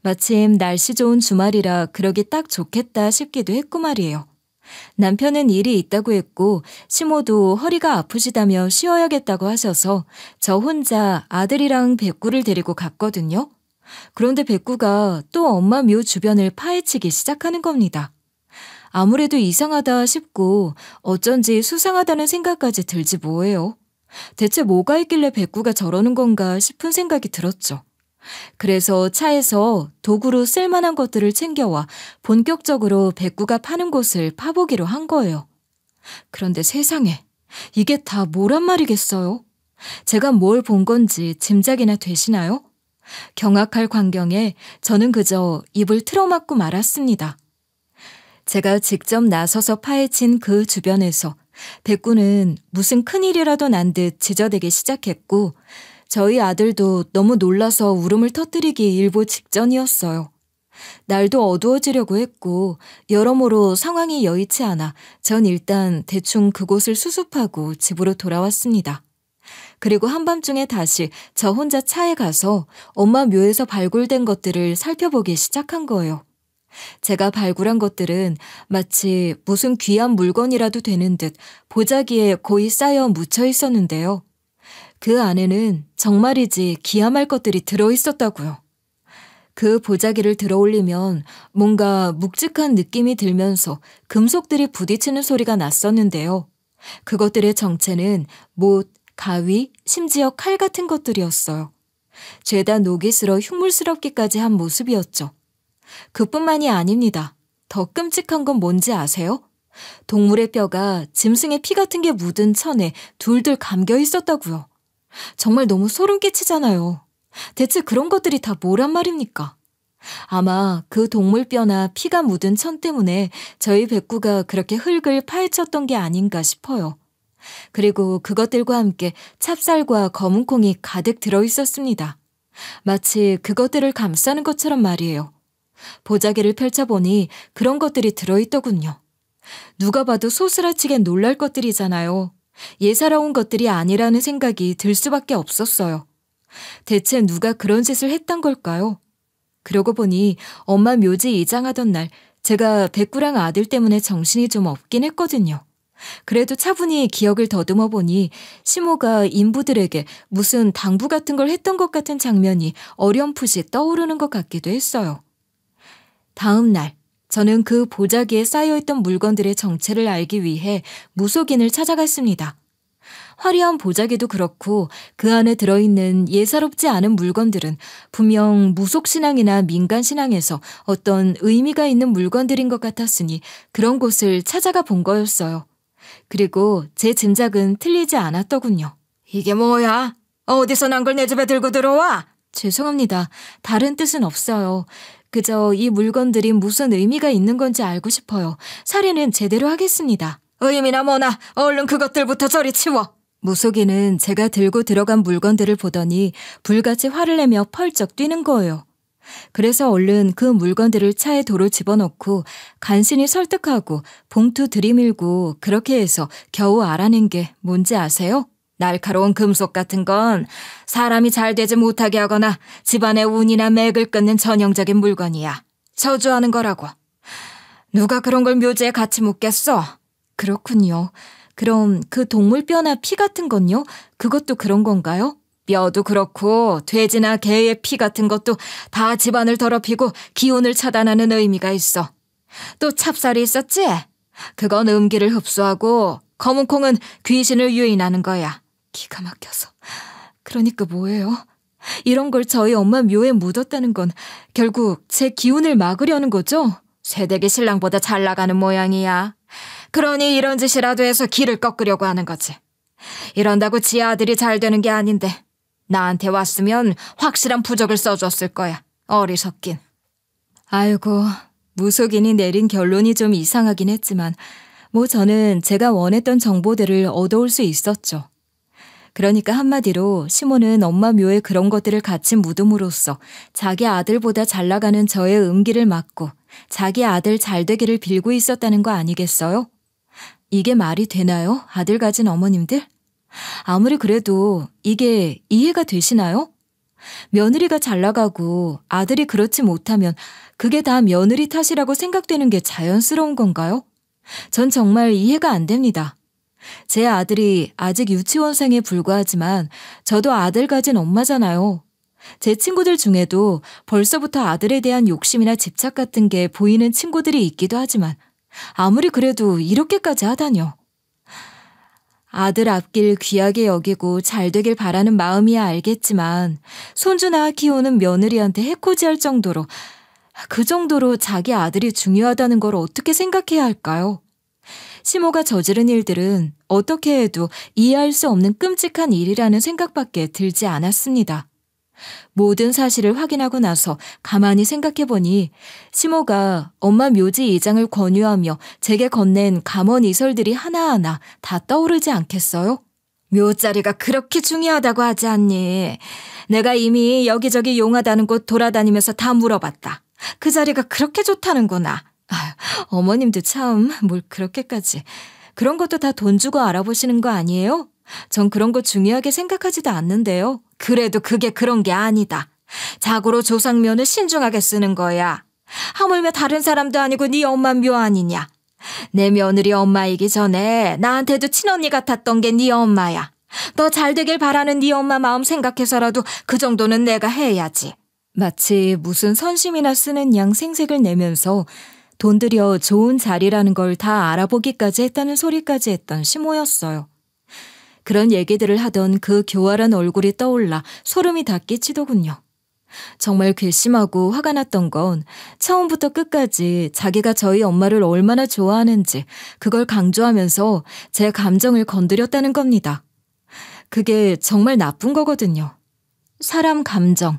마침 날씨 좋은 주말이라 그러기 딱 좋겠다 싶기도 했고 말이에요. 남편은 일이 있다고 했고 시모도 허리가 아프시다며 쉬어야겠다고 하셔서 저 혼자 아들이랑 백구를 데리고 갔거든요. 그런데 백구가 또 엄마 묘 주변을 파헤치기 시작하는 겁니다. 아무래도 이상하다 싶고 어쩐지 수상하다는 생각까지 들지 뭐예요. 대체 뭐가 있길래 백구가 저러는 건가 싶은 생각이 들었죠. 그래서 차에서 도구로 쓸만한 것들을 챙겨와 본격적으로 백구가 파는 곳을 파보기로 한 거예요. 그런데 세상에, 이게 다 뭐란 말이겠어요? 제가 뭘 본 건지 짐작이나 되시나요? 경악할 광경에 저는 그저 입을 틀어막고 말았습니다. 제가 직접 나서서 파헤친 그 주변에서 백구는 무슨 큰일이라도 난 듯 지저대기 시작했고 저희 아들도 너무 놀라서 울음을 터뜨리기 일보 직전이었어요. 날도 어두워지려고 했고 여러모로 상황이 여의치 않아 전 일단 대충 그곳을 수습하고 집으로 돌아왔습니다. 그리고 한밤중에 다시 저 혼자 차에 가서 엄마 묘에서 발굴된 것들을 살펴보기 시작한 거예요. 제가 발굴한 것들은 마치 무슨 귀한 물건이라도 되는 듯 보자기에 고이 쌓여 묻혀 있었는데요. 그 안에는 정말이지 기함할 것들이 들어있었다고요. 그 보자기를 들어올리면 뭔가 묵직한 느낌이 들면서 금속들이 부딪히는 소리가 났었는데요. 그것들의 정체는 못, 가위, 심지어 칼 같은 것들이었어요. 죄다 녹이 슬어 흉물스럽기까지 한 모습이었죠. 그뿐만이 아닙니다. 더 끔찍한 건 뭔지 아세요? 동물의 뼈가 짐승의 피 같은 게 묻은 천에 둘둘 감겨 있었다고요. 정말 너무 소름 끼치잖아요. 대체 그런 것들이 다 뭐란 말입니까? 아마 그 동물뼈나 피가 묻은 천 때문에 저희 백구가 그렇게 흙을 파헤쳤던 게 아닌가 싶어요. 그리고 그것들과 함께 찹쌀과 검은콩이 가득 들어있었습니다. 마치 그것들을 감싸는 것처럼 말이에요. 보자기를 펼쳐보니 그런 것들이 들어있더군요. 누가 봐도 소스라치게 놀랄 것들이잖아요. 예사로운 것들이 아니라는 생각이 들 수밖에 없었어요. 대체 누가 그런 짓을 했던 걸까요? 그러고 보니 엄마 묘지 이장하던 날 제가 백구랑 아들 때문에 정신이 좀 없긴 했거든요. 그래도 차분히 기억을 더듬어 보니 시모가 인부들에게 무슨 당부 같은 걸 했던 것 같은 장면이 어렴풋이 떠오르는 것 같기도 했어요. 다음 날 저는 그 보자기에 쌓여있던 물건들의 정체를 알기 위해 무속인을 찾아갔습니다. 화려한 보자기도 그렇고 그 안에 들어있는 예사롭지 않은 물건들은 분명 무속신앙이나 민간신앙에서 어떤 의미가 있는 물건들인 것 같았으니 그런 곳을 찾아가 본 거였어요. 그리고 제 짐작은 틀리지 않았더군요. 이게 뭐야? 어디서 난 걸 내 집에 들고 들어와? 죄송합니다. 다른 뜻은 없어요. 그저 이 물건들이 무슨 의미가 있는 건지 알고 싶어요. 살인은 제대로 하겠습니다. 의미나 뭐나 얼른 그것들부터 저리 치워. 무속인은 제가 들고 들어간 물건들을 보더니 불같이 화를 내며 펄쩍 뛰는 거예요. 그래서 얼른 그 물건들을 차에 도로 집어넣고 간신히 설득하고 봉투 들이밀고 그렇게 해서 겨우 알아낸 게 뭔지 아세요? 날카로운 금속 같은 건 사람이 잘 되지 못하게 하거나 집안의 운이나 맥을 끊는 전형적인 물건이야. 저주하는 거라고. 누가 그런 걸 묘지에 같이 묻겠어? 그렇군요. 그럼 그 동물 뼈나 피 같은 건요? 그것도 그런 건가요? 뼈도 그렇고 돼지나 개의 피 같은 것도 다 집안을 더럽히고 기운을 차단하는 의미가 있어. 또 찹쌀이 있었지? 그건 음기를 흡수하고 검은 콩은 귀신을 유인하는 거야. 기가 막혀서. 그러니까 뭐예요? 이런 걸 저희 엄마 묘에 묻었다는 건 결국 제 기운을 막으려는 거죠? 새댁이 신랑보다 잘 나가는 모양이야. 그러니 이런 짓이라도 해서 길을 꺾으려고 하는 거지. 이런다고 지 아들이 잘 되는 게 아닌데 나한테 왔으면 확실한 부적을 써줬을 거야. 어리석긴. 아이고, 무속인이 내린 결론이 좀 이상하긴 했지만 뭐 저는 제가 원했던 정보들을 얻어올 수 있었죠. 그러니까 한마디로 시모는 엄마 묘에 그런 것들을 같이 묻음으로써 자기 아들보다 잘 나가는 저의 음기를 막고 자기 아들 잘 되기를 빌고 있었다는 거 아니겠어요? 이게 말이 되나요? 아들 가진 어머님들? 아무리 그래도 이게 이해가 되시나요? 며느리가 잘 나가고 아들이 그렇지 못하면 그게 다 며느리 탓이라고 생각되는 게 자연스러운 건가요? 전 정말 이해가 안 됩니다. 제 아들이 아직 유치원생에 불과하지만 저도 아들 가진 엄마잖아요. 제 친구들 중에도 벌써부터 아들에 대한 욕심이나 집착 같은 게 보이는 친구들이 있기도 하지만 아무리 그래도 이렇게까지 하다뇨. 아들 앞길 귀하게 여기고 잘 되길 바라는 마음이야 알겠지만 손주나 키우는 며느리한테 해코지할 정도로 그 정도로 자기 아들이 중요하다는 걸 어떻게 생각해야 할까요? 시모가 저지른 일들은 어떻게 해도 이해할 수 없는 끔찍한 일이라는 생각밖에 들지 않았습니다. 모든 사실을 확인하고 나서 가만히 생각해보니 시모가 엄마 묘지 이장을 권유하며 제게 건넨 감언 이설들이 하나하나 다 떠오르지 않겠어요? 묘자리가 그렇게 중요하다고 하지 않니? 내가 이미 여기저기 용하다는 곳 돌아다니면서 다 물어봤다. 그 자리가 그렇게 좋다는구나. 어머님도 참 뭘 그렇게까지. 그런 것도 다 돈 주고 알아보시는 거 아니에요? 전 그런 거 중요하게 생각하지도 않는데요. 그래도 그게 그런 게 아니다. 자고로 조상묘는 신중하게 쓰는 거야. 하물며 다른 사람도 아니고 네 엄마 묘 아니냐. 내 며느리 엄마이기 전에 나한테도 친언니 같았던 게 네 엄마야. 너 잘 되길 바라는 네 엄마 마음 생각해서라도 그 정도는 내가 해야지. 마치 무슨 선심이나 쓰는 양 생색을 내면서 돈 들여 좋은 자리라는 걸 다 알아보기까지 했다는 소리까지 했던 시모였어요. 그런 얘기들을 하던 그 교활한 얼굴이 떠올라 소름이 다 끼치더군요. 정말 괘씸하고 화가 났던 건 처음부터 끝까지 자기가 저희 엄마를 얼마나 좋아하는지 그걸 강조하면서 제 감정을 건드렸다는 겁니다. 그게 정말 나쁜 거거든요. 사람 감정,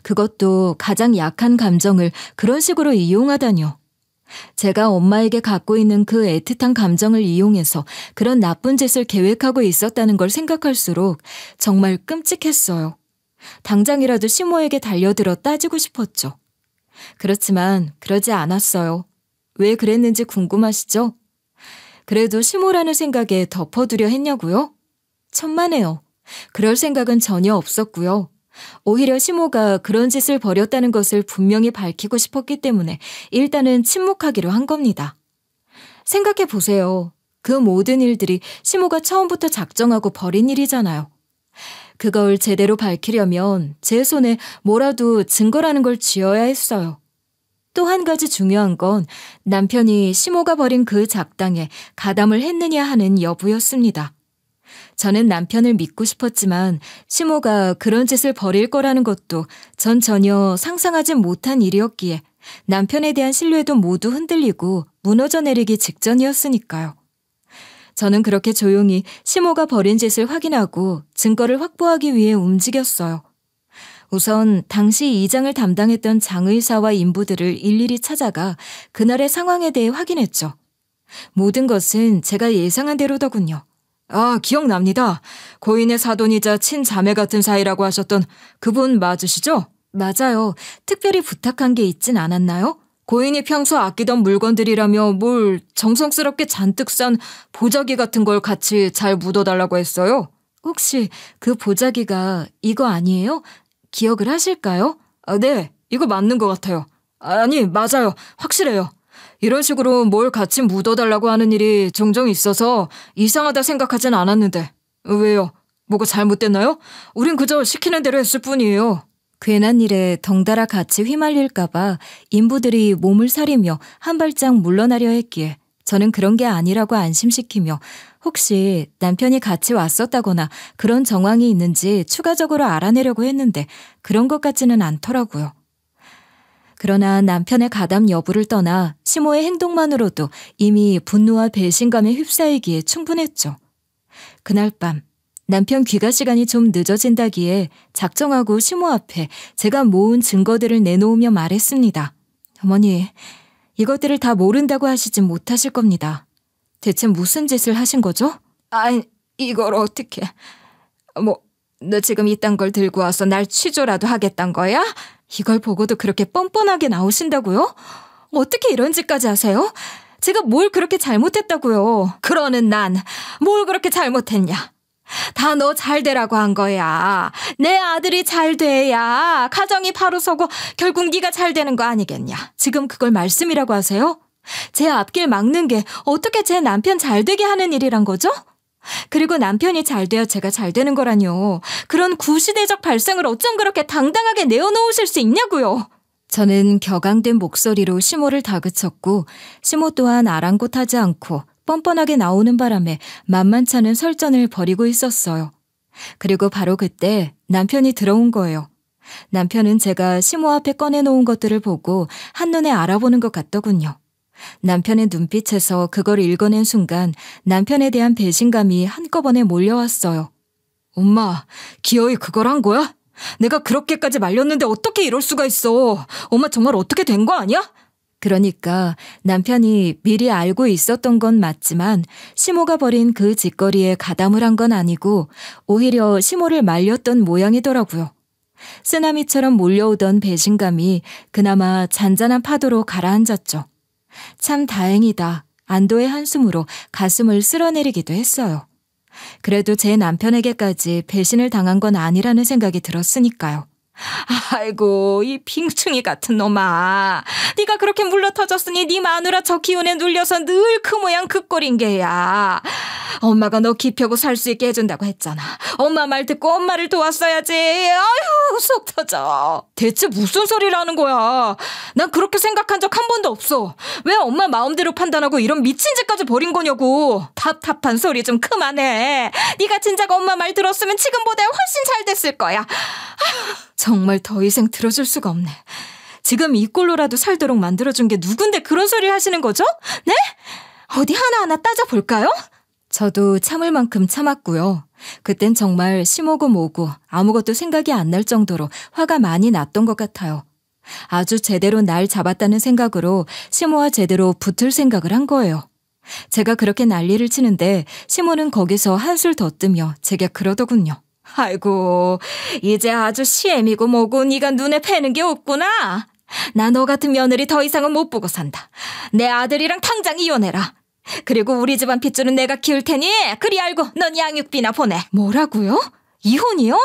그것도 가장 약한 감정을 그런 식으로 이용하다뇨. 제가 엄마에게 갖고 있는 그 애틋한 감정을 이용해서 그런 나쁜 짓을 계획하고 있었다는 걸 생각할수록 정말 끔찍했어요. 당장이라도 시모에게 달려들어 따지고 싶었죠. 그렇지만 그러지 않았어요. 왜 그랬는지 궁금하시죠? 그래도 시모라는 생각에 덮어두려 했냐고요? 천만에요. 그럴 생각은 전혀 없었고요. 오히려 시모가 그런 짓을 벌였다는 것을 분명히 밝히고 싶었기 때문에 일단은 침묵하기로 한 겁니다. 생각해 보세요. 그 모든 일들이 시모가 처음부터 작정하고 벌인 일이잖아요. 그걸 제대로 밝히려면 제 손에 뭐라도 증거라는 걸 쥐어야 했어요. 또 한 가지 중요한 건 남편이 시모가 벌인 그 작당에 가담을 했느냐 하는 여부였습니다. 저는 남편을 믿고 싶었지만 시모가 그런 짓을 벌일 거라는 것도 전 전혀 상상하지 못한 일이었기에 남편에 대한 신뢰도 모두 흔들리고 무너져 내리기 직전이었으니까요. 저는 그렇게 조용히 시모가 벌인 짓을 확인하고 증거를 확보하기 위해 움직였어요. 우선 당시 이장을 담당했던 장의사와 인부들을 일일이 찾아가 그날의 상황에 대해 확인했죠. 모든 것은 제가 예상한 대로더군요. 아, 기억납니다. 고인의 사돈이자 친자매 같은 사이라고 하셨던 그분 맞으시죠? 맞아요. 특별히 부탁한 게 있진 않았나요? 고인이 평소 아끼던 물건들이라며 뭘 정성스럽게 잔뜩 싼 보자기 같은 걸 같이 잘 묻어달라고 했어요. 혹시 그 보자기가 이거 아니에요? 기억을 하실까요? 아, 네, 이거 맞는 것 같아요. 아니, 맞아요. 확실해요. 이런 식으로 뭘 같이 묻어달라고 하는 일이 종종 있어서 이상하다 생각하진 않았는데. 왜요? 뭐가 잘못됐나요? 우린 그저 시키는 대로 했을 뿐이에요. 괜한 일에 덩달아 같이 휘말릴까봐 인부들이 몸을 사리며 한 발짝 물러나려 했기에 저는 그런 게 아니라고 안심시키며 혹시 남편이 같이 왔었다거나 그런 정황이 있는지 추가적으로 알아내려고 했는데 그런 것 같지는 않더라고요. 그러나 남편의 가담 여부를 떠나 시모의 행동만으로도 이미 분노와 배신감에 휩싸이기에 충분했죠. 그날 밤 남편 귀가 시간이 좀 늦어진다기에 작정하고 시모 앞에 제가 모은 증거들을 내놓으며 말했습니다. 어머니, 이것들을 다 모른다고 하시진 못하실 겁니다. 대체 무슨 짓을 하신 거죠? 아니, 이걸 어떻게... 너 지금 이딴 걸 들고 와서 날 취조라도 하겠단 거야? 이걸 보고도 그렇게 뻔뻔하게 나오신다고요? 어떻게 이런 짓까지 하세요? 제가 뭘 그렇게 잘못했다고요? 그러는 난 뭘 그렇게 잘못했냐? 다 너 잘 되라고 한 거야. 내 아들이 잘 돼야 가정이 바로 서고 결국 네가 잘 되는 거 아니겠냐? 지금 그걸 말씀이라고 하세요? 제 앞길 막는 게 어떻게 제 남편 잘 되게 하는 일이란 거죠? 그리고 남편이 잘 돼야 제가 잘 되는 거라뇨. 그런 구시대적 발상을 어쩜 그렇게 당당하게 내어놓으실 수 있냐고요. 저는 격앙된 목소리로 시모를 다그쳤고 시모 또한 아랑곳하지 않고 뻔뻔하게 나오는 바람에 만만찮은 설전을 벌이고 있었어요. 그리고 바로 그때 남편이 들어온 거예요. 남편은 제가 시모 앞에 꺼내놓은 것들을 보고 한눈에 알아보는 것 같더군요. 남편의 눈빛에서 그걸 읽어낸 순간 남편에 대한 배신감이 한꺼번에 몰려왔어요. 엄마, 기어이 그걸 한 거야? 내가 그렇게까지 말렸는데 어떻게 이럴 수가 있어? 엄마 정말 어떻게 된 거 아니야? 그러니까 남편이 미리 알고 있었던 건 맞지만 시모가 벌인 그 짓거리에 가담을 한 건 아니고 오히려 시모를 말렸던 모양이더라고요. 쓰나미처럼 몰려오던 배신감이 그나마 잔잔한 파도로 가라앉았죠. 참 다행이다. 안도의 한숨으로 가슴을 쓸어내리기도 했어요. 그래도 제 남편에게까지 배신을 당한 건 아니라는 생각이 들었으니까요. 아이고, 이 빙충이 같은 놈아. 네가 그렇게 물러터졌으니 네 마누라 저 기운에 눌려서 늘 그 모양 그 꼴인 게야. 엄마가 너 기펴고 살 수 있게 해준다고 했잖아. 엄마 말 듣고 엄마를 도왔어야지. 아유, 속 터져. 대체 무슨 소리를 하는 거야. 난 그렇게 생각한 적 한 번도 없어. 왜 엄마 마음대로 판단하고 이런 미친 짓까지 벌인 거냐고. 답답한 소리 좀 그만해. 네가 진작 엄마 말 들었으면 지금보다 훨씬 잘 됐을 거야. 정말 더 이상 들어줄 수가 없네. 지금 이 꼴로라도 살도록 만들어준 게 누군데 그런 소리를 하시는 거죠? 네? 어디 하나하나 따져볼까요? 저도 참을 만큼 참았고요. 그땐 정말 심오고 뭐고 아무것도 생각이 안 날 정도로 화가 많이 났던 것 같아요. 아주 제대로 날 잡았다는 생각으로 시모와 제대로 붙을 생각을 한 거예요. 제가 그렇게 난리를 치는데 시모는 거기서 한술 더 뜨며 제게 그러더군요. 아이고, 이제 아주 시애미고 뭐고 네가 눈에 뵈는 게 없구나. 나 너 같은 며느리 더 이상은 못 보고 산다. 내 아들이랑 당장 이혼해라. 그리고 우리 집안 핏줄은 내가 키울 테니 그리 알고 넌 양육비나 보내. 뭐라고요? 이혼이요?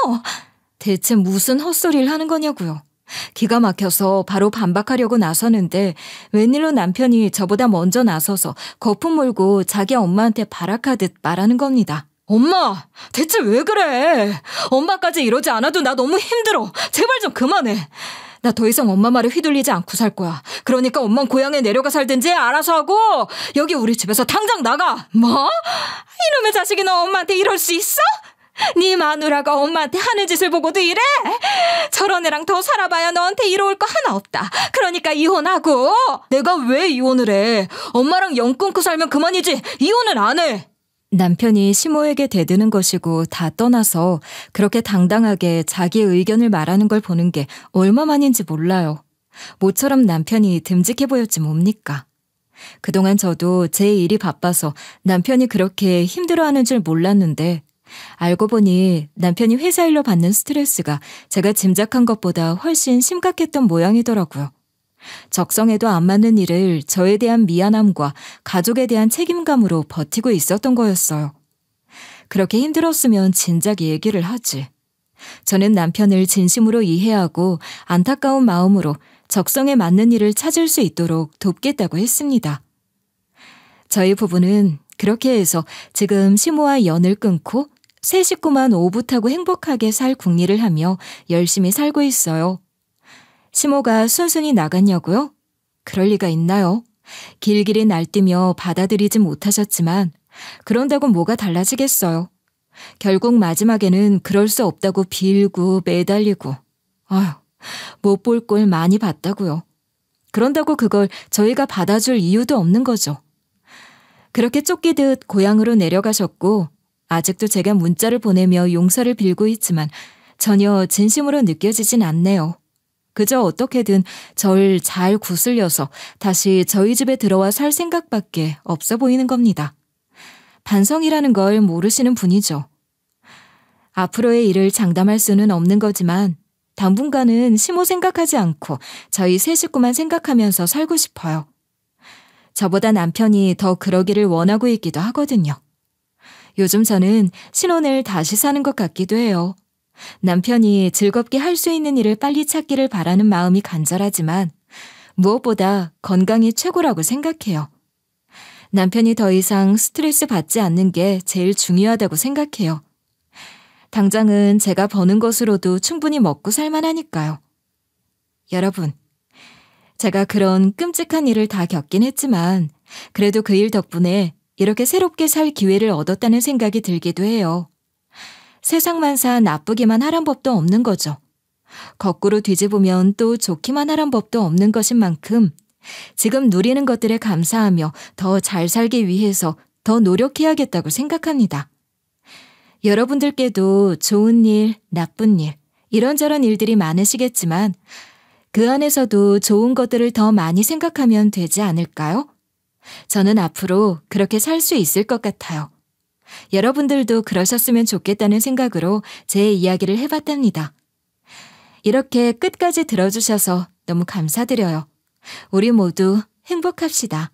대체 무슨 헛소리를 하는 거냐고요. 기가 막혀서 바로 반박하려고 나서는데 웬일로 남편이 저보다 먼저 나서서 거품 물고 자기 엄마한테 발악하듯 말하는 겁니다. 엄마, 대체 왜 그래? 엄마까지 이러지 않아도 나 너무 힘들어. 제발 좀 그만해. 나 더 이상 엄마 말에 휘둘리지 않고 살 거야. 그러니까 엄만 고향에 내려가 살든지 알아서 하고 여기 우리 집에서 당장 나가. 뭐? 이놈의 자식이 너 엄마한테 이럴 수 있어? 네 마누라가 엄마한테 하는 짓을 보고도 이래? 저런 애랑 더 살아봐야 너한테 이로울 거 하나 없다. 그러니까 이혼하고. 내가 왜 이혼을 해? 엄마랑 영 끊고 살면 그만이지. 이혼은 안 해. 남편이 시모에게 대드는 것이고 다 떠나서 그렇게 당당하게 자기의 의견을 말하는 걸 보는 게 얼마만인지 몰라요. 모처럼 남편이 듬직해 보였지 뭡니까. 그동안 저도 제 일이 바빠서 남편이 그렇게 힘들어하는 줄 몰랐는데 알고 보니 남편이 회사 일로 받는 스트레스가 제가 짐작한 것보다 훨씬 심각했던 모양이더라고요. 적성에도 안 맞는 일을 저에 대한 미안함과 가족에 대한 책임감으로 버티고 있었던 거였어요. 그렇게 힘들었으면 진작 얘기를 하지. 저는 남편을 진심으로 이해하고 안타까운 마음으로 적성에 맞는 일을 찾을 수 있도록 돕겠다고 했습니다. 저희 부부는 그렇게 해서 지금 시모와 연을 끊고 새 식구만 오붓하고 행복하게 살 궁리를 하며 열심히 살고 있어요. 시모가 순순히 나갔냐고요? 그럴 리가 있나요? 길길이 날뛰며 받아들이지 못하셨지만 그런다고 뭐가 달라지겠어요. 결국 마지막에는 그럴 수 없다고 빌고 매달리고 아휴, 못 볼 꼴 많이 봤다고요. 그런다고 그걸 저희가 받아줄 이유도 없는 거죠. 그렇게 쫓기듯 고향으로 내려가셨고 아직도 제가 문자를 보내며 용서를 빌고 있지만 전혀 진심으로 느껴지진 않네요. 그저 어떻게든 절 잘 구슬려서 다시 저희 집에 들어와 살 생각밖에 없어 보이는 겁니다. 반성이라는 걸 모르시는 분이죠. 앞으로의 일을 장담할 수는 없는 거지만 당분간은 시모 생각하지 않고 저희 세 식구만 생각하면서 살고 싶어요. 저보다 남편이 더 그러기를 원하고 있기도 하거든요. 요즘 저는 신혼을 다시 사는 것 같기도 해요. 남편이 즐겁게 할 수 있는 일을 빨리 찾기를 바라는 마음이 간절하지만 무엇보다 건강이 최고라고 생각해요. 남편이 더 이상 스트레스 받지 않는 게 제일 중요하다고 생각해요. 당장은 제가 버는 것으로도 충분히 먹고 살만하니까요. 여러분, 제가 그런 끔찍한 일을 다 겪긴 했지만 그래도 그 일 덕분에 이렇게 새롭게 살 기회를 얻었다는 생각이 들기도 해요. 세상만사 나쁘기만 하란 법도 없는 거죠. 거꾸로 뒤집으면 또 좋기만 하란 법도 없는 것인 만큼 지금 누리는 것들에 감사하며 더 잘 살기 위해서 더 노력해야겠다고 생각합니다. 여러분들께도 좋은 일, 나쁜 일, 이런저런 일들이 많으시겠지만 그 안에서도 좋은 것들을 더 많이 생각하면 되지 않을까요? 저는 앞으로 그렇게 살 수 있을 것 같아요. 여러분들도 그러셨으면 좋겠다는 생각으로 제 이야기를 해봤답니다. 이렇게 끝까지 들어주셔서 너무 감사드려요. 우리 모두 행복합시다.